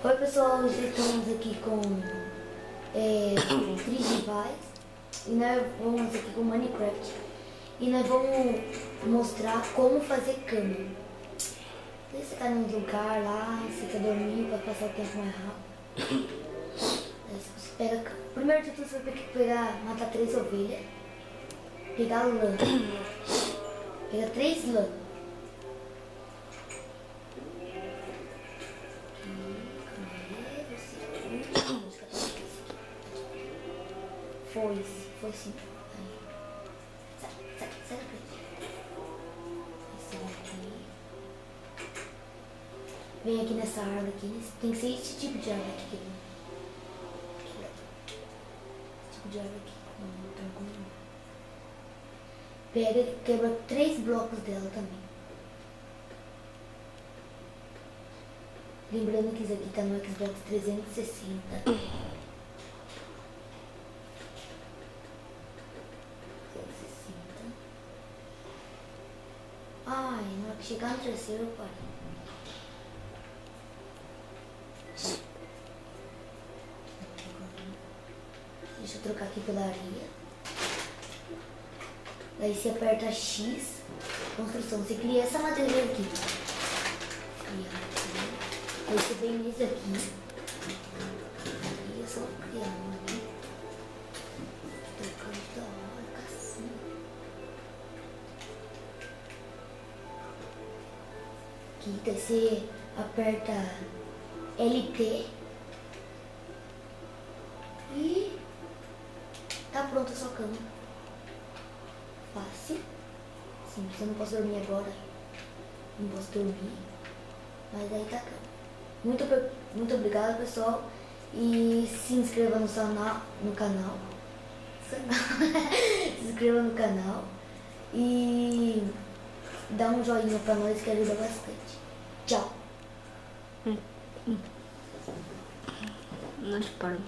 Oi pessoal, hoje estamos aqui com Trigivais e nós vamos aqui com Minecraft e nós vamos mostrar como fazer cama. Você tá num lugar lá, você quer dormir para passar o tempo mais rápido. Aí você pega, primeiro de tudo você vai ter que matar 3 ovelhas, pegar lã, pega 3 lã. Foi sim. Sai da frente. Esse aqui. Vem aqui nessa árvore aqui. Tem que ser esse tipo de árvore aqui. Esse tipo de árvore aqui. Não tem como. Pega e quebra 3 blocos dela também. Lembrando que isso aqui tá no Xbox 360. Ai, na hora que chegar no terceiro, pai. Deixa eu trocar aqui pela areia. Daí você aperta X, construção. Você cria essa madeira aqui. Cria aqui. Aí você vem nesse aqui. E é só criar aqui. Trocando da hora, assim. Aqui, daí você aperta LT e tá pronta a sua cama. Fácil. Sim, você não posso dormir agora. Não posso dormir. Mas aí tá a cama. Muito obrigada, pessoal. E se inscreva no canal. Se inscreva no canal. E dá um joinha pra nós que ajuda bastante. Tchau. Não te paro.